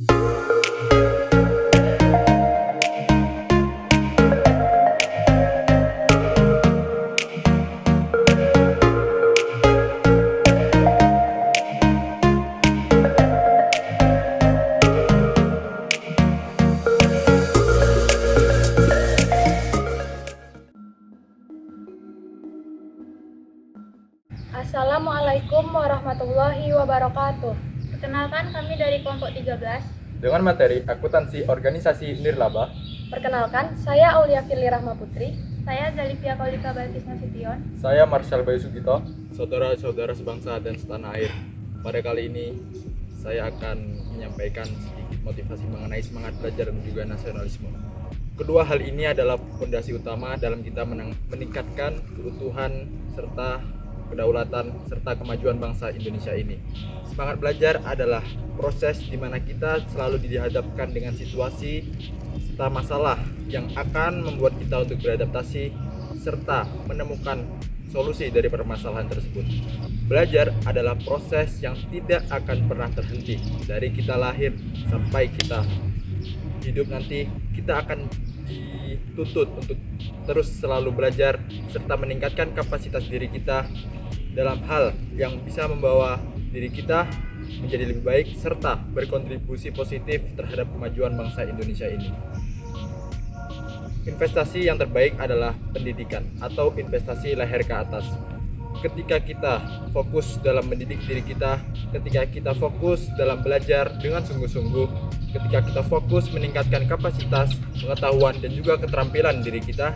Assalamualaikum warahmatullahi wabarakatuh. Perkenalkan, kami dari kelompok 13 dengan materi akuntansi organisasi nirlaba. Perkenalkan, saya Aulia Firly Rahma Putri. Saya Zalifia Kaulika Balkis Nasution. Saya Marshall Bayu Sugito. Saudara-saudara sebangsa dan setanah air, pada kali ini saya akan menyampaikan sedikit motivasi mengenai semangat belajar dan juga nasionalisme. Kedua hal ini adalah fondasi utama dalam kita meningkatkan keutuhan serta kedaulatan serta kemajuan bangsa Indonesia ini. Semangat belajar adalah proses di mana kita selalu dihadapkan dengan situasi serta masalah yang akan membuat kita untuk beradaptasi serta menemukan solusi dari permasalahan tersebut. Belajar adalah proses yang tidak akan pernah terhenti. Dari kita lahir sampai kita hidup nanti, kita akan dituntut untuk terus selalu belajar serta meningkatkan kapasitas diri kita dalam hal yang bisa membawa diri kita menjadi lebih baik serta berkontribusi positif terhadap kemajuan bangsa Indonesia ini. Investasi yang terbaik adalah pendidikan atau investasi leher ke atas. Ketika kita fokus dalam mendidik diri kita, ketika kita fokus dalam belajar dengan sungguh-sungguh, ketika kita fokus meningkatkan kapasitas, pengetahuan dan juga keterampilan diri kita,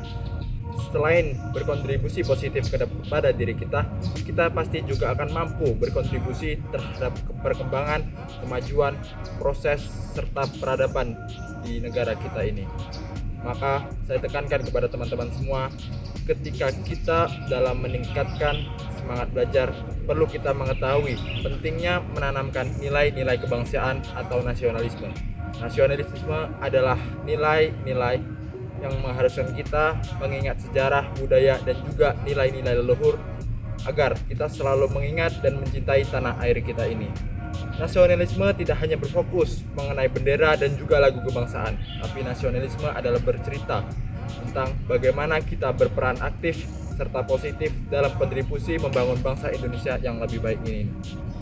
selain berkontribusi positif kepada diri kita, kita pasti juga akan mampu berkontribusi terhadap perkembangan, kemajuan, proses serta peradaban di negara kita ini. Maka saya tekankan kepada teman-teman semua, ketika kita dalam meningkatkan semangat belajar, perlu kita mengetahui pentingnya menanamkan nilai-nilai kebangsaan atau nasionalisme. Nasionalisme adalah nilai-nilai yang mengharuskan kita mengingat sejarah, budaya, dan juga nilai-nilai leluhur agar kita selalu mengingat dan mencintai tanah air kita ini. Nasionalisme tidak hanya berfokus mengenai bendera dan juga lagu kebangsaan, tapi nasionalisme adalah bercerita tentang bagaimana kita berperan aktif serta positif dalam kontribusi membangun bangsa Indonesia yang lebih baik ini.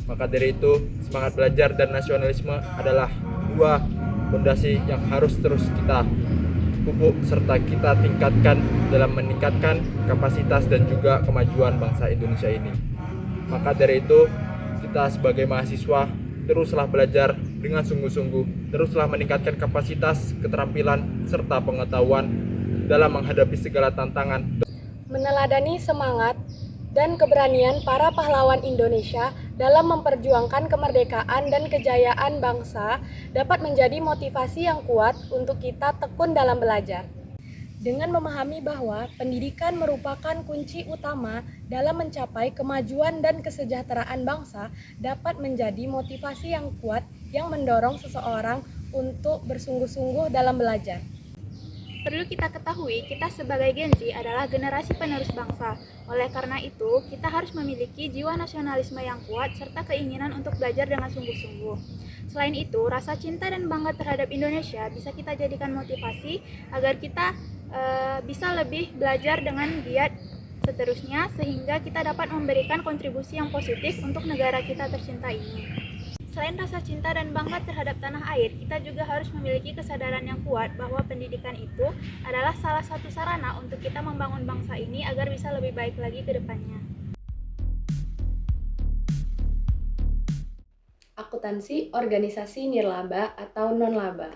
Maka dari itu, semangat belajar dan nasionalisme adalah dua fondasi yang harus terus kita pupuk serta kita tingkatkan dalam meningkatkan kapasitas dan juga kemajuan bangsa Indonesia ini. Maka dari itu, kita sebagai mahasiswa teruslah belajar dengan sungguh-sungguh, teruslah meningkatkan kapasitas, keterampilan, serta pengetahuan dalam menghadapi segala tantangan. Meneladani semangat dan keberanian para pahlawan Indonesia dalam memperjuangkan kemerdekaan dan kejayaan bangsa dapat menjadi motivasi yang kuat untuk kita tekun dalam belajar. Dengan memahami bahwa pendidikan merupakan kunci utama dalam mencapai kemajuan dan kesejahteraan bangsa dapat menjadi motivasi yang kuat yang mendorong seseorang untuk bersungguh-sungguh dalam belajar. Perlu kita ketahui, kita sebagai Gen Z adalah generasi penerus bangsa. Oleh karena itu, kita harus memiliki jiwa nasionalisme yang kuat serta keinginan untuk belajar dengan sungguh-sungguh. Selain itu, rasa cinta dan bangga terhadap Indonesia bisa kita jadikan motivasi agar kita bisa lebih belajar dengan giat seterusnya, sehingga kita dapat memberikan kontribusi yang positif untuk negara kita tercinta ini. Selain rasa cinta dan bangga terhadap tanah air, kita juga harus memiliki kesadaran yang kuat bahwa pendidikan itu adalah salah satu sarana untuk kita membangun bangsa ini agar bisa lebih baik lagi ke depannya. Akuntansi organisasi nirlaba atau non-laba.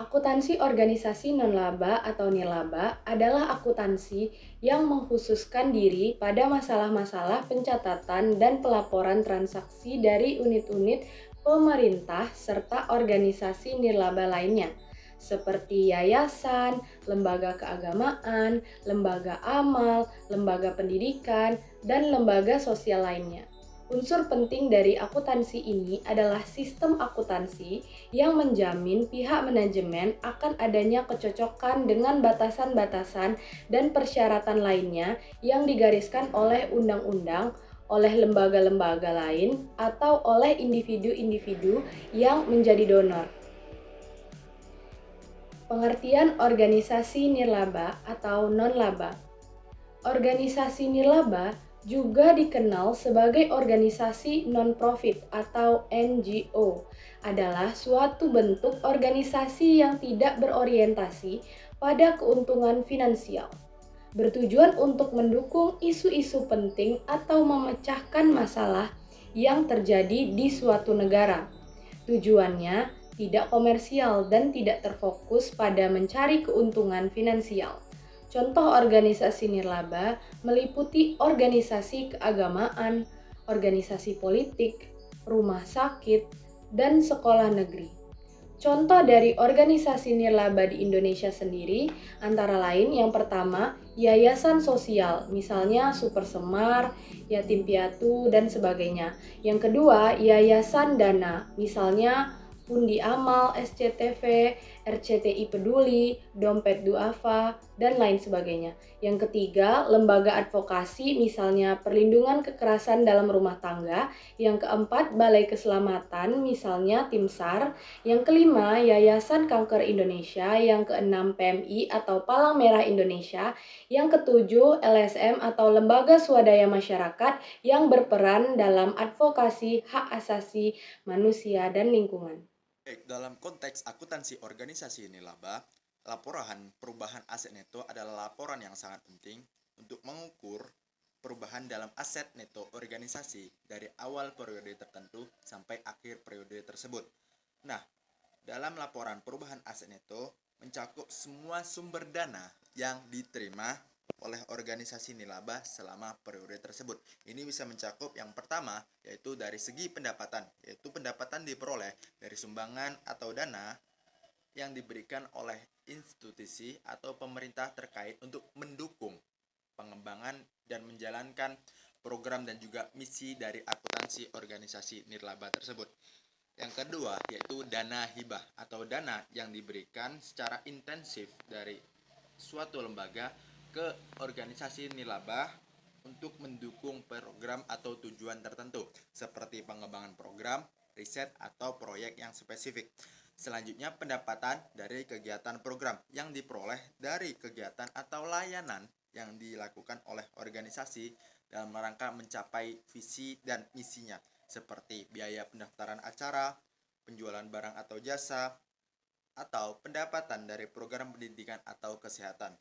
Akuntansi organisasi non-laba atau nirlaba adalah akuntansi yang mengkhususkan diri pada masalah-masalah pencatatan dan pelaporan transaksi dari unit-unit pemerintah serta organisasi nirlaba lainnya, seperti yayasan, lembaga keagamaan, lembaga amal, lembaga pendidikan, dan lembaga sosial lainnya. Unsur penting dari akuntansi ini adalah sistem akuntansi yang menjamin pihak manajemen akan adanya kecocokan dengan batasan-batasan dan persyaratan lainnya yang digariskan oleh undang-undang, oleh lembaga-lembaga lain, atau oleh individu-individu yang menjadi donor. Pengertian organisasi nirlaba atau non-laba. Organisasi nirlaba juga dikenal sebagai organisasi non-profit atau NGO, adalah suatu bentuk organisasi yang tidak berorientasi pada keuntungan finansial, bertujuan untuk mendukung isu-isu penting atau memecahkan masalah yang terjadi di suatu negara. Tujuannya tidak komersial dan tidak terfokus pada mencari keuntungan finansial. Contoh organisasi nirlaba meliputi organisasi keagamaan, organisasi politik, rumah sakit, dan sekolah negeri. Contoh dari organisasi nirlaba di Indonesia sendiri antara lain yang pertama, yayasan sosial, misalnya Super Semar, Yatim Piatu, dan sebagainya. Yang kedua, yayasan dana, misalnya Pundi Amal, SCTV, RCTI Peduli, Dompet Duafa, dan lain sebagainya. Yang ketiga, lembaga advokasi, misalnya Perlindungan Kekerasan dalam Rumah Tangga. Yang keempat, Balai Keselamatan, misalnya Tim SAR. Yang kelima, Yayasan Kanker Indonesia. Yang keenam, PMI atau Palang Merah Indonesia. Yang ketujuh, LSM atau Lembaga Swadaya Masyarakat yang berperan dalam advokasi hak asasi manusia dan lingkungan. Baik, dalam konteks akuntansi organisasi nirlaba, laporan perubahan aset neto adalah laporan yang sangat penting untuk mengukur perubahan dalam aset neto organisasi dari awal periode tertentu sampai akhir periode tersebut. Nah, dalam laporan perubahan aset neto mencakup semua sumber dana yang diterima oleh organisasi nirlaba selama periode tersebut. Ini bisa mencakup yang pertama yaitu dari segi pendapatan, yaitu pendapatan diperoleh dari sumbangan atau dana yang diberikan oleh institusi atau pemerintah terkait untuk mendukung pengembangan dan menjalankan program dan juga misi dari akuntansi organisasi nirlaba tersebut. Yang kedua yaitu dana hibah atau dana yang diberikan secara intensif dari suatu lembaga ke organisasi nirlaba untuk mendukung program atau tujuan tertentu seperti pengembangan program, riset atau proyek yang spesifik. Selanjutnya pendapatan dari kegiatan program yang diperoleh dari kegiatan atau layanan yang dilakukan oleh organisasi dalam rangka mencapai visi dan misinya seperti biaya pendaftaran acara, penjualan barang atau jasa, atau pendapatan dari program pendidikan atau kesehatan.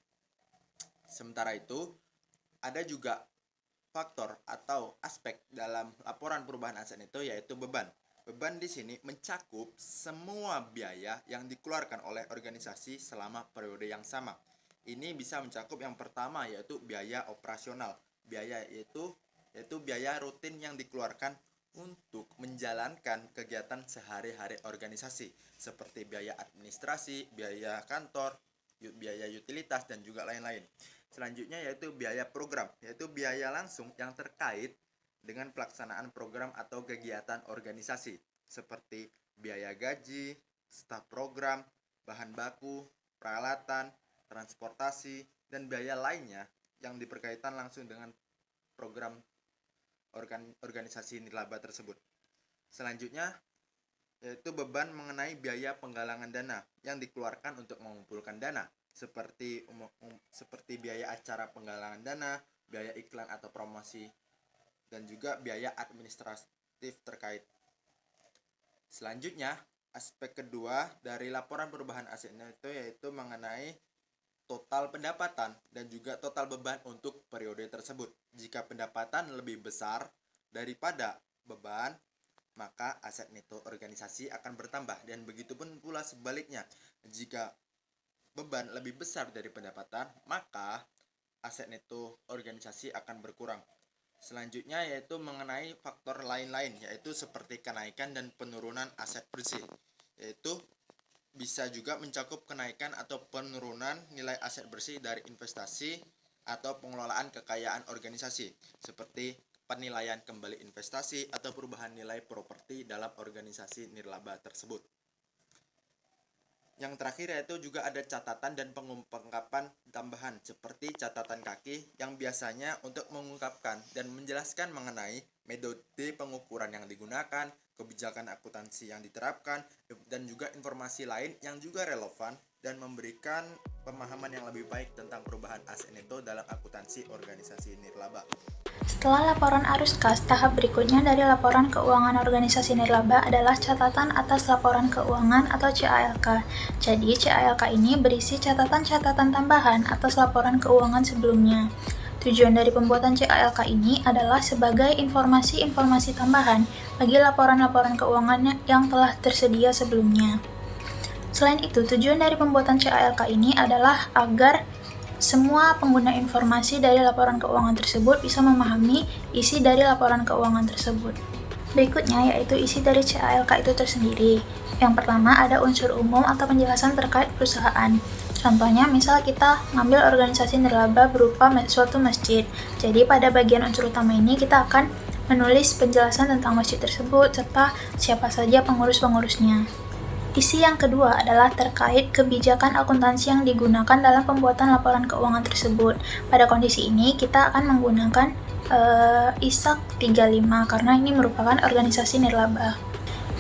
Sementara itu, ada juga faktor atau aspek dalam laporan perubahan aset neto yaitu beban. Beban di sini mencakup semua biaya yang dikeluarkan oleh organisasi selama periode yang sama. Ini bisa mencakup yang pertama yaitu biaya operasional. Biaya yaitu biaya rutin yang dikeluarkan untuk menjalankan kegiatan sehari-hari organisasi seperti biaya administrasi, biaya kantor, biaya utilitas, dan juga lain-lain. Selanjutnya yaitu biaya program, yaitu biaya langsung yang terkait dengan pelaksanaan program atau kegiatan organisasi seperti biaya gaji, staf program, bahan baku, peralatan, transportasi, dan biaya lainnya yang berkaitan langsung dengan program organisasi nirlaba tersebut. Selanjutnya yaitu beban mengenai biaya penggalangan dana yang dikeluarkan untuk mengumpulkan dana seperti biaya acara penggalangan dana, biaya iklan atau promosi, dan juga biaya administratif terkait. Selanjutnya, aspek kedua dari laporan perubahan aset neto yaitu mengenai total pendapatan dan juga total beban untuk periode tersebut. Jika pendapatan lebih besar daripada beban, maka aset neto organisasi akan bertambah, dan begitupun pula sebaliknya. Jika beban lebih besar dari pendapatan, maka aset neto organisasi akan berkurang. Selanjutnya yaitu mengenai faktor lain-lain, yaitu seperti kenaikan dan penurunan aset bersih, yaitu bisa juga mencakup kenaikan atau penurunan nilai aset bersih dari investasi atau pengelolaan kekayaan organisasi, seperti penilaian kembali investasi atau perubahan nilai properti dalam organisasi nirlaba tersebut. Yang terakhir yaitu juga ada catatan dan pengungkapan tambahan seperti catatan kaki yang biasanya untuk mengungkapkan dan menjelaskan mengenai metode pengukuran yang digunakan, kebijakan akuntansi yang diterapkan, dan juga informasi lain yang juga relevan dan memberikan pemahaman yang lebih baik tentang perubahan aset neto dalam akuntansi organisasi nirlaba. Setelah laporan arus kas, tahap berikutnya dari laporan keuangan organisasi nirlaba adalah catatan atas laporan keuangan atau CALK. Jadi, CALK ini berisi catatan-catatan tambahan atas laporan keuangan sebelumnya. Tujuan dari pembuatan CALK ini adalah sebagai informasi-informasi tambahan bagi laporan-laporan keuangan yang telah tersedia sebelumnya. Selain itu, tujuan dari pembuatan CALK ini adalah agar semua pengguna informasi dari laporan keuangan tersebut bisa memahami isi dari laporan keuangan tersebut. Berikutnya yaitu isi dari CALK itu tersendiri. Yang pertama ada unsur umum atau penjelasan terkait perusahaan. Contohnya, misal kita ngambil organisasi nirlaba berupa suatu masjid. Jadi pada bagian unsur utama ini kita akan menulis penjelasan tentang masjid tersebut serta siapa saja pengurus-pengurusnya. Isi yang kedua adalah terkait kebijakan akuntansi yang digunakan dalam pembuatan laporan keuangan tersebut. Pada kondisi ini, kita akan menggunakan ISAK 35 karena ini merupakan organisasi nirlaba.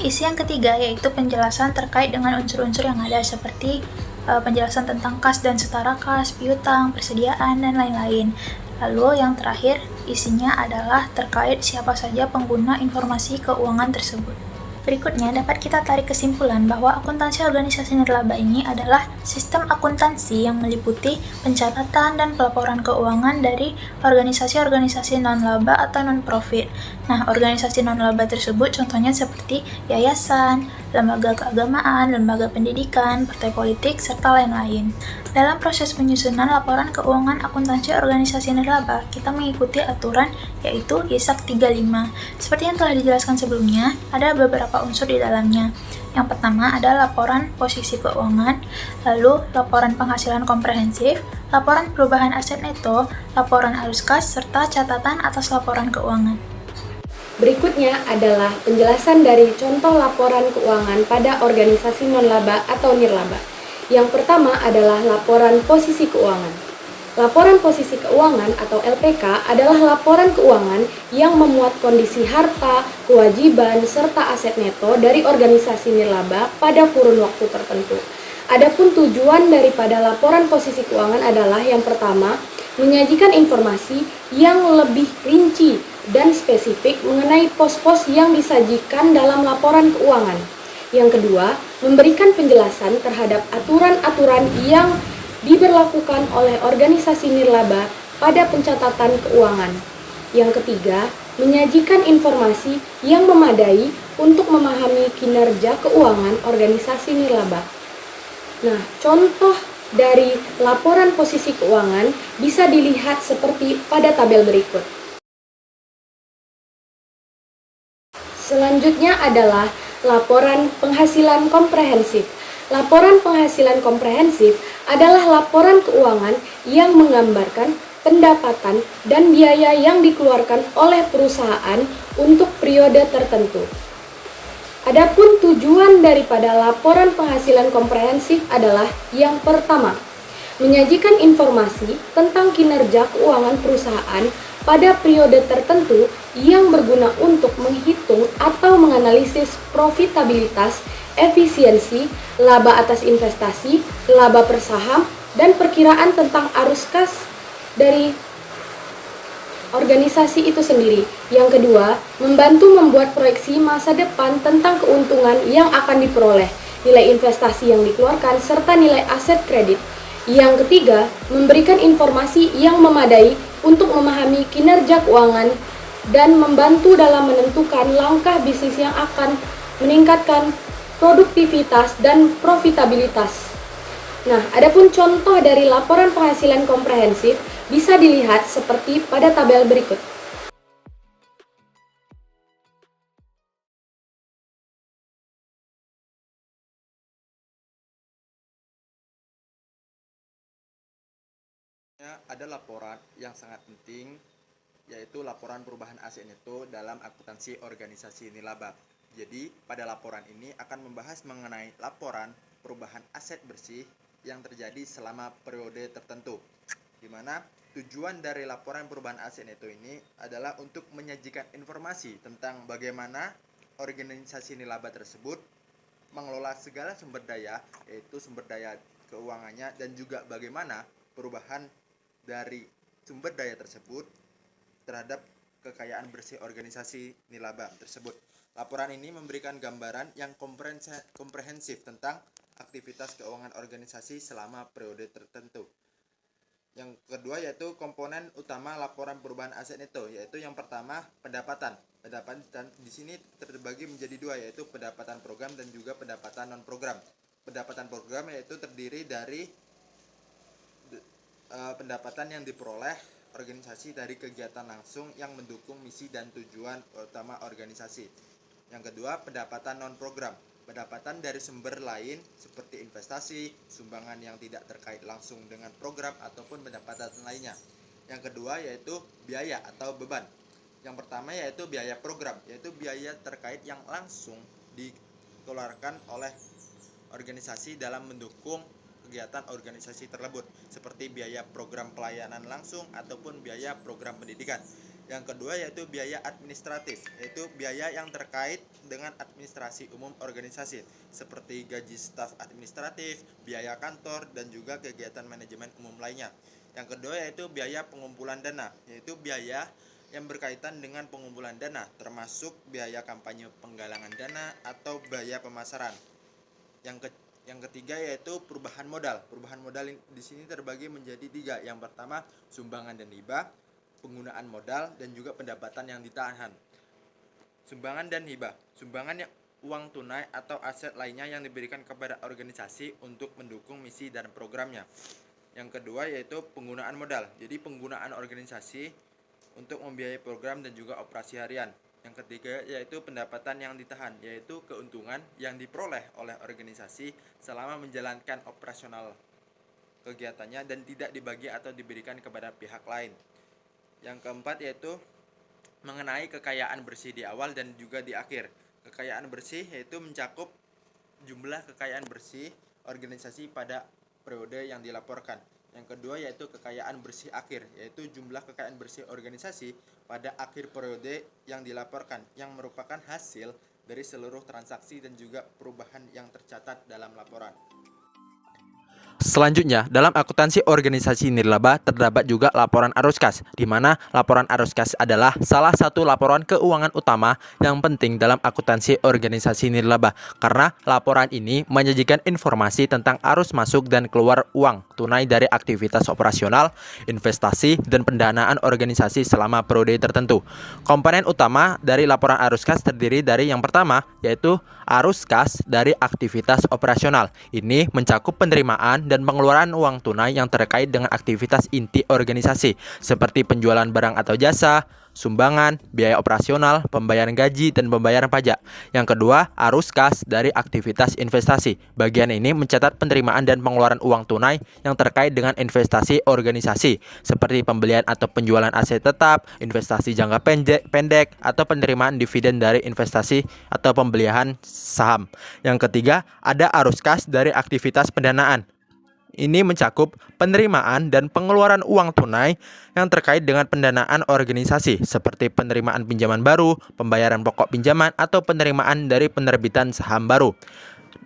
Isi yang ketiga yaitu penjelasan terkait dengan unsur-unsur yang ada seperti penjelasan tentang kas dan setara kas, piutang, persediaan, dan lain-lain. Lalu yang terakhir, isinya adalah terkait siapa saja pengguna informasi keuangan tersebut. Berikutnya dapat kita tarik kesimpulan bahwa akuntansi organisasi nirlaba ini adalah sistem akuntansi yang meliputi pencatatan dan pelaporan keuangan dari organisasi-organisasi non-laba atau non-profit. Nah, organisasi non-laba tersebut contohnya seperti yayasan, lembaga keagamaan, lembaga pendidikan, partai politik, serta lain-lain. Dalam proses penyusunan laporan keuangan akuntansi organisasi nirlaba, kita mengikuti aturan yaitu ISAK 35. Seperti yang telah dijelaskan sebelumnya, ada beberapa unsur di dalamnya. Yang pertama ada laporan posisi keuangan, lalu laporan penghasilan komprehensif, laporan perubahan aset neto, laporan arus kas, serta catatan atas laporan keuangan. Berikutnya adalah penjelasan dari contoh laporan keuangan pada organisasi non-laba atau nirlaba. Yang pertama adalah laporan posisi keuangan. Laporan posisi keuangan atau LPK adalah laporan keuangan yang memuat kondisi harta, kewajiban, serta aset neto dari organisasi nirlaba pada kurun waktu tertentu. Adapun tujuan daripada laporan posisi keuangan adalah yang pertama, menyajikan informasi yang lebih rinci dan spesifik mengenai pos-pos yang disajikan dalam laporan keuangan. Yang kedua, memberikan penjelasan terhadap aturan-aturan yang diberlakukan oleh organisasi nirlaba pada pencatatan keuangan. Yang ketiga, menyajikan informasi yang memadai untuk memahami kinerja keuangan organisasi nirlaba. Nah, contoh dari laporan posisi keuangan bisa dilihat seperti pada tabel berikut. Selanjutnya adalah laporan penghasilan komprehensif. Laporan penghasilan komprehensif adalah laporan keuangan yang menggambarkan pendapatan dan biaya yang dikeluarkan oleh perusahaan untuk periode tertentu. Adapun tujuan daripada laporan penghasilan komprehensif adalah yang pertama, menyajikan informasi tentang kinerja keuangan perusahaan pada periode tertentu yang berguna untuk menghitung atau menganalisis profitabilitas, efisiensi, laba atas investasi, laba per saham, dan perkiraan tentang arus kas dari organisasi itu sendiri. Yang kedua, membantu membuat proyeksi masa depan tentang keuntungan yang akan diperoleh, nilai investasi yang dikeluarkan, serta nilai aset kredit. Yang ketiga, memberikan informasi yang memadai untuk memahami kinerja keuangan dan membantu dalam menentukan langkah bisnis yang akan meningkatkan produktivitas dan profitabilitas. Nah, adapun contoh dari laporan penghasilan komprehensif bisa dilihat seperti pada tabel berikut. Ada laporan yang sangat penting, yaitu laporan perubahan aset neto dalam akuntansi organisasi nirlaba. Jadi, pada laporan ini akan membahas mengenai laporan perubahan aset bersih yang terjadi selama periode tertentu, di mana tujuan dari laporan perubahan aset neto ini adalah untuk menyajikan informasi tentang bagaimana organisasi nirlaba tersebut mengelola segala sumber daya, yaitu sumber daya keuangannya, dan juga bagaimana perubahan dari sumber daya tersebut terhadap kekayaan bersih organisasi nirlaba tersebut. Laporan ini memberikan gambaran yang komprehensif tentang aktivitas keuangan organisasi selama periode tertentu. Yang kedua yaitu komponen utama laporan perubahan aset neto, yaitu yang pertama pendapatan. Pendapatan di sini terbagi menjadi dua, yaitu pendapatan program dan juga pendapatan non program. Pendapatan program yaitu terdiri dari pendapatan yang diperoleh organisasi dari kegiatan langsung yang mendukung misi dan tujuan utama organisasi. Yang kedua, pendapatan non program. Pendapatan dari sumber lain seperti investasi, sumbangan yang tidak terkait langsung dengan program ataupun pendapatan lainnya. Yang kedua yaitu biaya atau beban. Yang pertama yaitu biaya program, yaitu biaya terkait yang langsung dikeluarkan oleh organisasi dalam mendukung kegiatan organisasi tersebut, seperti biaya program pelayanan langsung ataupun biaya program pendidikan. Yang kedua yaitu biaya administratif, yaitu biaya yang terkait dengan administrasi umum organisasi, seperti gaji staf administratif, biaya kantor, dan juga kegiatan manajemen umum lainnya. Yang kedua yaitu biaya pengumpulan dana, yaitu biaya yang berkaitan dengan pengumpulan dana, termasuk biaya kampanye penggalangan dana atau biaya pemasaran. Yang ketiga yaitu perubahan modal. Perubahan modal di sini terbagi menjadi tiga. Yang pertama sumbangan dan hibah, penggunaan modal, dan juga pendapatan yang ditahan. Sumbangan dan hibah. Sumbangan yang uang tunai atau aset lainnya yang diberikan kepada organisasi untuk mendukung misi dan programnya. Yang kedua yaitu penggunaan modal. Jadi penggunaan organisasi untuk membiayai program dan juga operasi harian. Yang ketiga yaitu pendapatan yang ditahan, yaitu keuntungan yang diperoleh oleh organisasi selama menjalankan operasional kegiatannya dan tidak dibagi atau diberikan kepada pihak lain. Yang keempat yaitu mengenai kekayaan bersih di awal dan juga di akhir. Kekayaan bersih yaitu mencakup jumlah kekayaan bersih organisasi pada periode yang dilaporkan. Yang kedua yaitu kekayaan bersih akhir, yaitu jumlah kekayaan bersih organisasi pada akhir periode yang dilaporkan, yang merupakan hasil dari seluruh transaksi dan juga perubahan yang tercatat dalam laporan. Selanjutnya, dalam akuntansi organisasi nirlaba terdapat juga laporan arus kas, di mana laporan arus kas adalah salah satu laporan keuangan utama yang penting dalam akuntansi organisasi nirlaba, karena laporan ini menyajikan informasi tentang arus masuk dan keluar uang tunai dari aktivitas operasional, investasi, dan pendanaan organisasi selama periode tertentu. Komponen utama dari laporan arus kas terdiri dari yang pertama, yaitu arus kas dari aktivitas operasional. Ini mencakup penerimaan dan pengeluaran uang tunai yang terkait dengan aktivitas inti organisasi, seperti penjualan barang atau jasa, sumbangan, biaya operasional, pembayaran gaji, dan pembayaran pajak. Yang kedua, arus kas dari aktivitas investasi. Bagian ini mencatat penerimaan dan pengeluaran uang tunai yang terkait dengan investasi organisasi, seperti pembelian atau penjualan aset tetap, investasi jangka pendek, atau penerimaan dividen dari investasi atau pembelian saham. Yang ketiga, ada arus kas dari aktivitas pendanaan. Ini mencakup penerimaan dan pengeluaran uang tunai yang terkait dengan pendanaan organisasi, seperti penerimaan pinjaman baru, pembayaran pokok pinjaman, atau penerimaan dari penerbitan saham baru.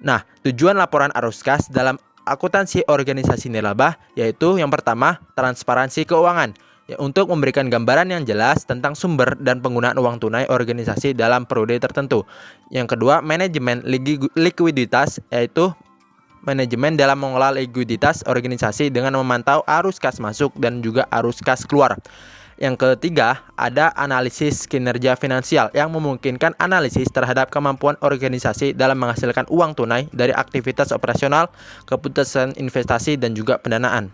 Nah, tujuan laporan arus kas dalam akuntansi organisasi nirlaba yaitu yang pertama, transparansi keuangan, untuk memberikan gambaran yang jelas tentang sumber dan penggunaan uang tunai organisasi dalam periode tertentu. Yang kedua, manajemen likuiditas, yaitu manajemen dalam mengelola likuiditas organisasi dengan memantau arus kas masuk dan juga arus kas keluar. Yang ketiga, ada analisis kinerja finansial yang memungkinkan analisis terhadap kemampuan organisasi dalam menghasilkan uang tunai dari aktivitas operasional, keputusan investasi, dan juga pendanaan.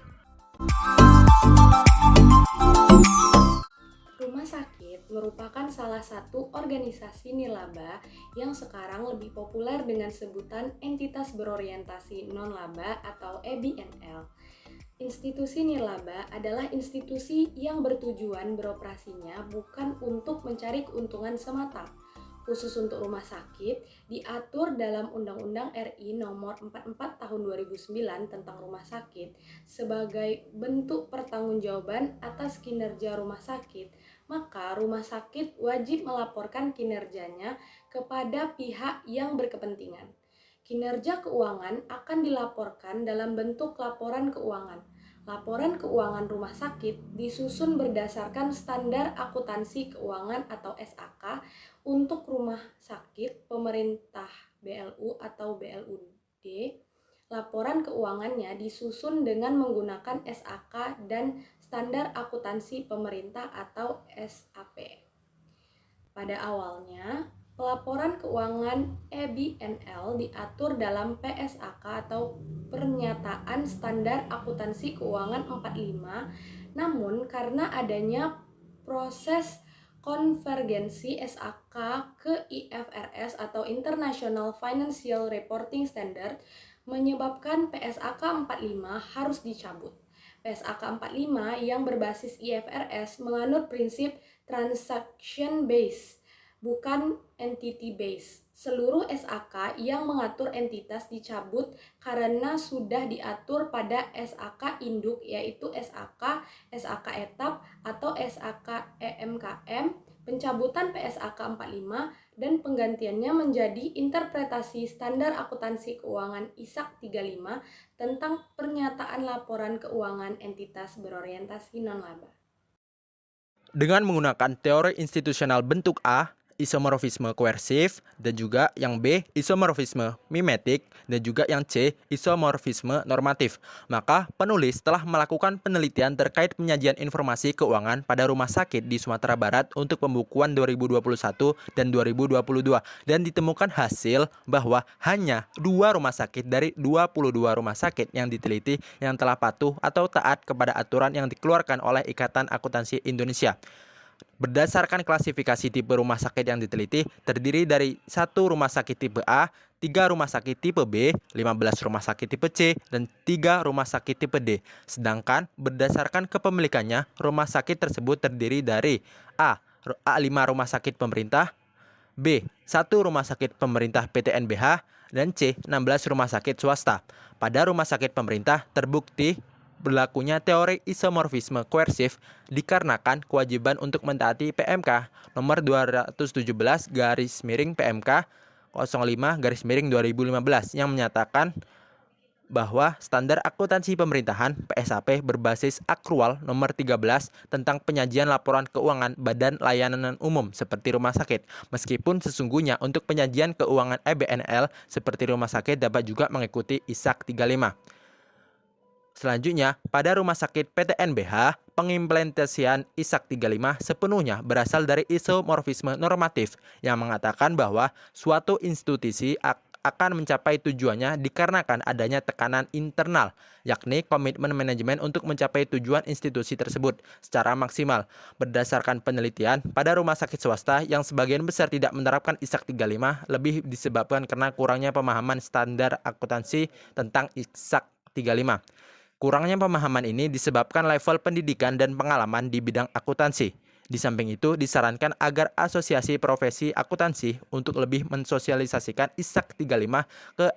Rumah sakit merupakan salah satu organisasi nirlaba yang sekarang lebih populer dengan sebutan entitas berorientasi non-laba atau EBNL. Institusi nirlaba adalah institusi yang bertujuan beroperasinya bukan untuk mencari keuntungan semata. khusus untuk rumah sakit diatur dalam Undang-Undang RI Nomor 44 Tahun 2009 tentang rumah sakit sebagai bentuk pertanggungjawaban atas kinerja rumah sakit, maka rumah sakit wajib melaporkan kinerjanya kepada pihak yang berkepentingan. Kinerja keuangan akan dilaporkan dalam bentuk laporan keuangan. Laporan keuangan rumah sakit disusun berdasarkan standar akuntansi keuangan atau SAK untuk rumah sakit pemerintah BLU atau BLUD. Laporan keuangannya disusun dengan menggunakan SAK dan standar akuntansi pemerintah atau SAP. Pada awalnya, pelaporan keuangan EBNL diatur dalam PSAK atau Pernyataan Standar Akuntansi Keuangan 45, namun karena adanya proses konvergensi SAK ke IFRS atau International Financial Reporting Standard menyebabkan PSAK 45 harus dicabut. PSAK 45 yang berbasis IFRS menganut prinsip transaction based, bukan entity based. Seluruh SAK yang mengatur entitas dicabut karena sudah diatur pada SAK induk, yaitu SAK, SAK etap, atau SAK EMKM. Pencabutan PSAK 45 dan penggantiannya menjadi interpretasi standar akuntansi keuangan ISAK 35 tentang pernyataan laporan keuangan entitas berorientasi non-laba. Dengan menggunakan teori institusional bentuk A, isomorfisme koersif, dan juga yang B, isomorfisme mimetik, dan juga yang C, isomorfisme normatif. Maka penulis telah melakukan penelitian terkait penyajian informasi keuangan pada rumah sakit di Sumatera Barat untuk pembukuan 2021 dan 2022, dan ditemukan hasil bahwa hanya 2 rumah sakit dari 22 rumah sakit yang diteliti yang telah patuh atau taat kepada aturan yang dikeluarkan oleh Ikatan Akuntansi Indonesia. Berdasarkan klasifikasi tipe rumah sakit yang diteliti, terdiri dari 1 rumah sakit tipe A, 3 rumah sakit tipe B, 15 rumah sakit tipe C, dan 3 rumah sakit tipe D. Sedangkan berdasarkan kepemilikannya, rumah sakit tersebut terdiri dari A. 5 rumah sakit pemerintah, B. 1 rumah sakit pemerintah PTNBH, dan C. 16 rumah sakit swasta. Pada rumah sakit pemerintah terbukti berlakunya teori isomorfisme koersif dikarenakan kewajiban untuk mentaati PMK nomor 217 PMK 05/2015 yang menyatakan bahwa standar akuntansi pemerintahan PSAP berbasis akrual nomor 13 tentang penyajian laporan keuangan Badan Layanan Umum seperti rumah sakit. Meskipun sesungguhnya untuk penyajian keuangan EBNL seperti rumah sakit dapat juga mengikuti ISAK 35. Selanjutnya, pada rumah sakit PTNBH, pengimplementasian ISAK 35 sepenuhnya berasal dari isomorfisme normatif yang mengatakan bahwa suatu institusi akan mencapai tujuannya dikarenakan adanya tekanan internal, yakni komitmen manajemen untuk mencapai tujuan institusi tersebut secara maksimal. Berdasarkan penelitian, pada rumah sakit swasta yang sebagian besar tidak menerapkan ISAK 35 lebih disebabkan karena kurangnya pemahaman standar akuntansi tentang ISAK 35. Kurangnya pemahaman ini disebabkan level pendidikan dan pengalaman di bidang akuntansi. Di samping itu, disarankan agar asosiasi profesi akuntansi untuk lebih mensosialisasikan ISAK 35 ke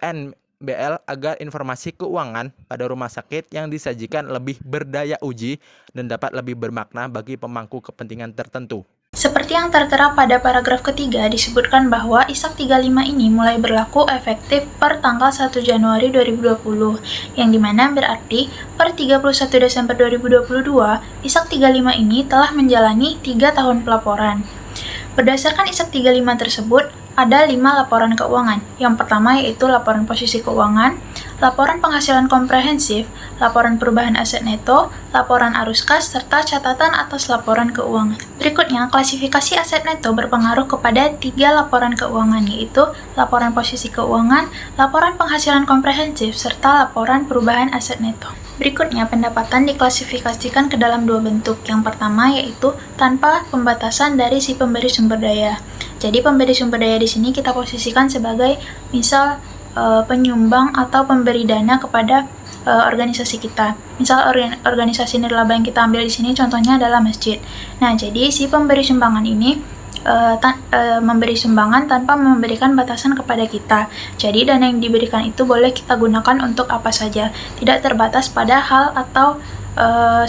NBL agar informasi keuangan pada rumah sakit yang disajikan lebih berdaya uji dan dapat lebih bermakna bagi pemangku kepentingan tertentu. Seperti yang tertera pada paragraf ketiga, disebutkan bahwa ISAK 35 ini mulai berlaku efektif per tanggal 1 Januari 2020, yang dimana berarti per 31 Desember 2022, ISAK 35 ini telah menjalani 3 tahun pelaporan. Berdasarkan ISAK 35 tersebut, ada 5 laporan keuangan. Yang pertama yaitu laporan posisi keuangan, laporan penghasilan komprehensif, laporan perubahan aset neto, laporan arus kas, serta catatan atas laporan keuangan. Berikutnya, klasifikasi aset neto berpengaruh kepada 3 laporan keuangan, yaitu laporan posisi keuangan, laporan penghasilan komprehensif, serta laporan perubahan aset neto. Berikutnya, pendapatan diklasifikasikan ke dalam 2 bentuk. Yang pertama yaitu tanpa pembatasan dari si pemberi sumber daya. Jadi pemberi sumber daya di sini kita posisikan sebagai misal penyumbang atau pemberi dana kepada organisasi kita. Misal organisasi nirlaba yang kita ambil di sini contohnya adalah masjid. Nah, jadi si pemberi sumbangan ini memberi sumbangan tanpa memberikan batasan kepada kita. Jadi dana yang diberikan itu boleh kita gunakan untuk apa saja, tidak terbatas pada hal atau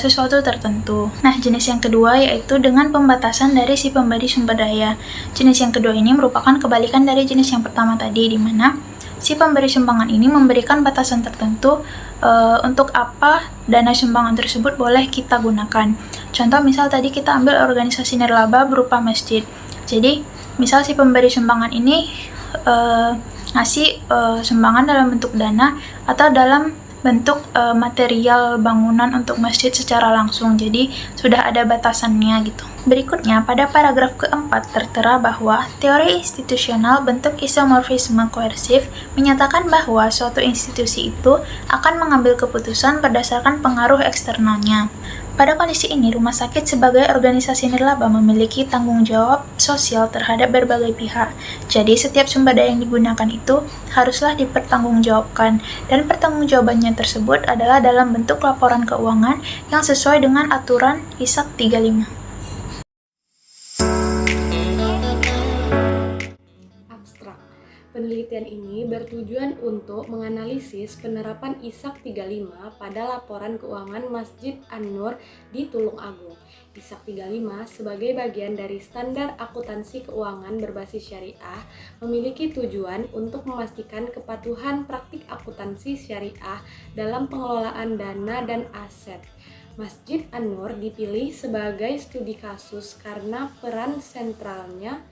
sesuatu tertentu. Nah, jenis yang kedua yaitu dengan pembatasan dari si pemberi sumber daya. Jenis yang kedua ini merupakan kebalikan dari jenis yang pertama tadi, di mana si pemberi sumbangan ini memberikan batasan tertentu untuk apa dana sumbangan tersebut boleh kita gunakan. Contoh misal tadi kita ambil organisasi nirlaba berupa masjid. Jadi, misal si pemberi sumbangan ini ngasih sumbangan dalam bentuk dana atau dalam bentuk material bangunan untuk masjid secara langsung. Jadi sudah ada batasannya gitu. Berikutnya, pada paragraf keempat tertera bahwa teori institusional bentuk isomorfisme koersif menyatakan bahwa suatu institusi itu akan mengambil keputusan berdasarkan pengaruh eksternalnya. Pada kondisi ini, rumah sakit sebagai organisasi nirlaba memiliki tanggung jawab sosial terhadap berbagai pihak. Jadi, setiap sumber daya yang digunakan itu haruslah dipertanggungjawabkan, dan pertanggungjawabannya tersebut adalah dalam bentuk laporan keuangan yang sesuai dengan aturan ISAK 35. Abstrak. Penelitian ini bertujuan untuk menganalisis penerapan ISAK 35 pada laporan keuangan Masjid An-Nur di Tulung Agung. ISAK 35 sebagai bagian dari standar akuntansi keuangan berbasis syariah memiliki tujuan untuk memastikan kepatuhan praktik akuntansi syariah dalam pengelolaan dana dan aset. Masjid An-Nur dipilih sebagai studi kasus karena peran sentralnya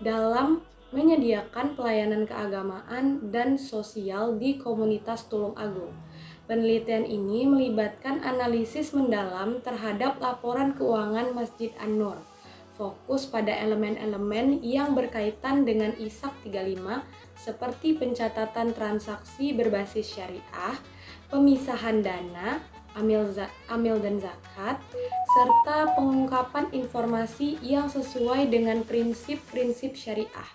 dalam menyediakan pelayanan keagamaan dan sosial di komunitas Tulung Agung. Penelitian ini melibatkan analisis mendalam terhadap laporan keuangan Masjid An-Nur, fokus pada elemen-elemen yang berkaitan dengan ISAK 35 seperti pencatatan transaksi berbasis syariah, pemisahan dana, amil dan zakat, serta pengungkapan informasi yang sesuai dengan prinsip-prinsip syariah.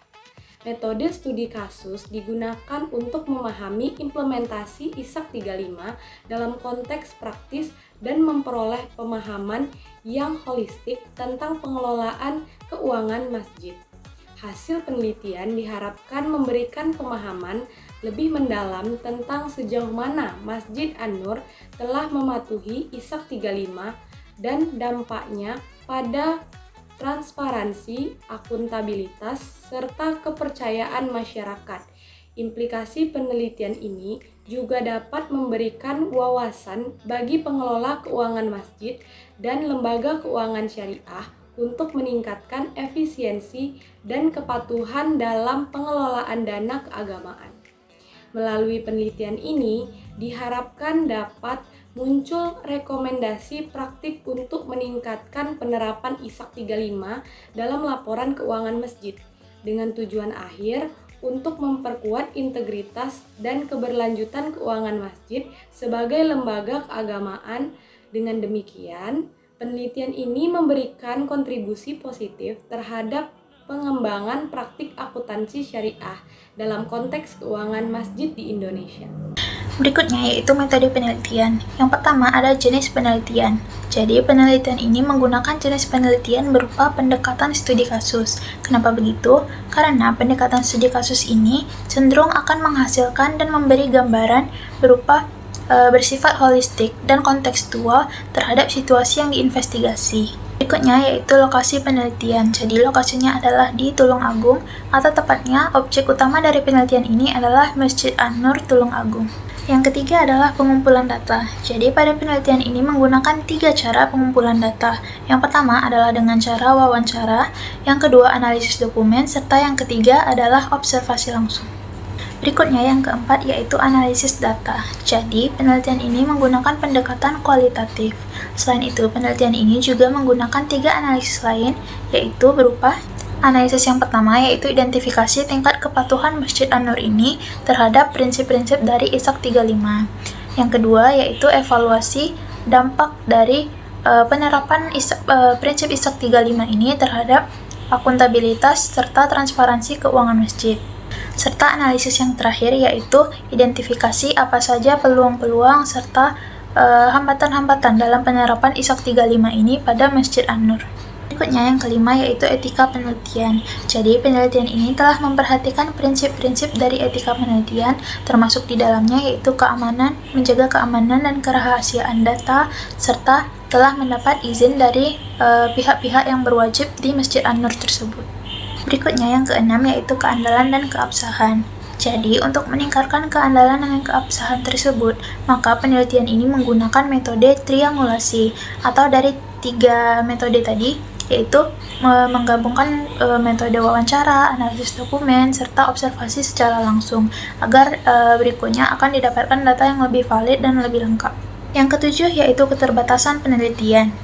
Metode studi kasus digunakan untuk memahami implementasi ISAK 35 dalam konteks praktis dan memperoleh pemahaman yang holistik tentang pengelolaan keuangan masjid. Hasil penelitian diharapkan memberikan pemahaman lebih mendalam tentang sejauh mana Masjid An-Nur telah mematuhi ISAK 35 dan dampaknya pada transparansi, akuntabilitas, serta kepercayaan masyarakat. Implikasi penelitian ini juga dapat memberikan wawasan bagi pengelola keuangan masjid dan lembaga keuangan syariah untuk meningkatkan efisiensi dan kepatuhan dalam pengelolaan dana keagamaan. Melalui penelitian ini, diharapkan dapat muncul rekomendasi praktik untuk meningkatkan penerapan ISAK 35 dalam laporan keuangan masjid, dengan tujuan akhir untuk memperkuat integritas dan keberlanjutan keuangan masjid sebagai lembaga keagamaan. Dengan demikian, penelitian ini memberikan kontribusi positif terhadap pengembangan praktik akuntansi syariah dalam konteks keuangan masjid di Indonesia. Berikutnya yaitu metode penelitian. Yang pertama ada jenis penelitian. Jadi penelitian ini menggunakan jenis penelitian berupa pendekatan studi kasus. Kenapa begitu? Karena pendekatan studi kasus ini cenderung akan menghasilkan dan memberi gambaran berupa bersifat holistik dan kontekstual terhadap situasi yang diinvestigasi. Berikutnya yaitu lokasi penelitian. Jadi lokasinya adalah di Tulung Agung, atau tepatnya objek utama dari penelitian ini adalah Masjid An-Nur Tulung Agung. Yang ketiga adalah pengumpulan data. Jadi pada penelitian ini menggunakan 3 cara pengumpulan data. Yang pertama adalah dengan cara wawancara, yang kedua analisis dokumen, serta yang ketiga adalah observasi langsung. Berikutnya yang keempat yaitu analisis data. Jadi penelitian ini menggunakan pendekatan kualitatif. Selain itu, penelitian ini juga menggunakan 3 analisis lain, yaitu berupa analisis yang pertama yaitu identifikasi tingkat kepatuhan Masjid An-Nur ini terhadap prinsip-prinsip dari ISAK 35. Yang kedua yaitu evaluasi dampak dari penerapan prinsip ISAK 35 ini terhadap akuntabilitas serta transparansi keuangan masjid. Serta analisis yang terakhir yaitu identifikasi apa saja peluang-peluang serta hambatan-hambatan dalam penerapan ISAK 35 ini pada Masjid An-Nur. Berikutnya yang kelima yaitu etika penelitian. Jadi penelitian ini telah memperhatikan prinsip-prinsip dari etika penelitian, termasuk di dalamnya yaitu keamanan, menjaga keamanan dan kerahasiaan data, serta telah mendapat izin dari pihak-pihak yang berwajib di Masjid An-Nur tersebut. Berikutnya yang keenam yaitu keandalan dan keabsahan. Jadi, untuk meningkatkan keandalan dan keabsahan tersebut, maka penelitian ini menggunakan metode triangulasi, atau dari 3 metode tadi, yaitu menggabungkan metode wawancara, analisis dokumen, serta observasi secara langsung, agar berikutnya akan didapatkan data yang lebih valid dan lebih lengkap. Yang ketujuh yaitu keterbatasan penelitian.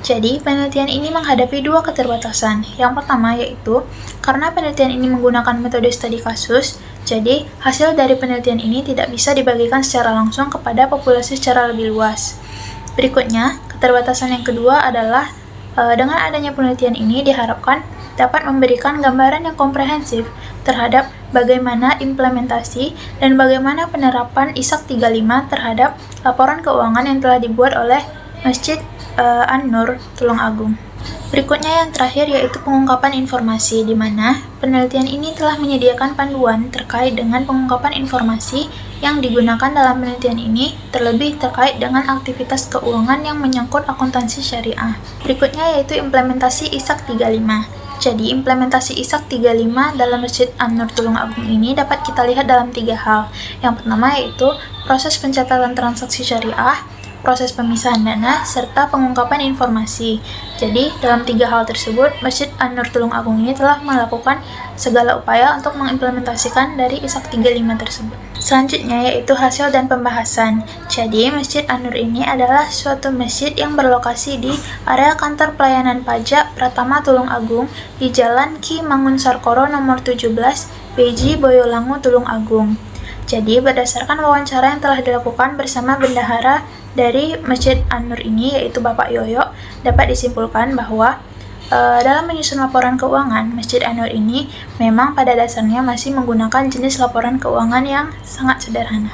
Jadi, penelitian ini menghadapi 2 keterbatasan. Yang pertama yaitu, karena penelitian ini menggunakan metode studi kasus, jadi hasil dari penelitian ini tidak bisa dibagikan secara langsung kepada populasi secara lebih luas. Berikutnya, keterbatasan yang kedua adalah, dengan adanya penelitian ini diharapkan dapat memberikan gambaran yang komprehensif terhadap bagaimana implementasi dan bagaimana penerapan ISAK 35 terhadap laporan keuangan yang telah dibuat oleh Masjid An-Nur Tulungagung. Berikutnya yang terakhir yaitu pengungkapan informasi, di mana penelitian ini telah menyediakan panduan terkait dengan pengungkapan informasi yang digunakan dalam penelitian ini, terlebih terkait dengan aktivitas keuangan yang menyangkut akuntansi syariah. Berikutnya yaitu implementasi ISAK 35. Jadi, implementasi ISAK 35 dalam Masjid An-Nur Tulungagung ini dapat kita lihat dalam 3 hal. Yang pertama yaitu proses pencatatan transaksi syariah, proses pemisahan dana, serta pengungkapan informasi. Jadi, dalam 3 hal tersebut, Masjid An-Nur Tulungagung ini telah melakukan segala upaya untuk mengimplementasikan dari ISAK 35 tersebut. Selanjutnya yaitu hasil dan pembahasan. Jadi, Masjid An-Nur ini adalah suatu masjid yang berlokasi di area kantor pelayanan pajak Pratama Tulungagung di Jalan Ki Mangunsarkoro nomor 17, Beji, Boyolangu, Tulungagung. Jadi, berdasarkan wawancara yang telah dilakukan bersama bendahara dari Masjid An-Nur ini, yaitu Bapak Yoyo, dapat disimpulkan bahwa dalam menyusun laporan keuangan, Masjid An-Nur ini memang pada dasarnya masih menggunakan jenis laporan keuangan yang sangat sederhana.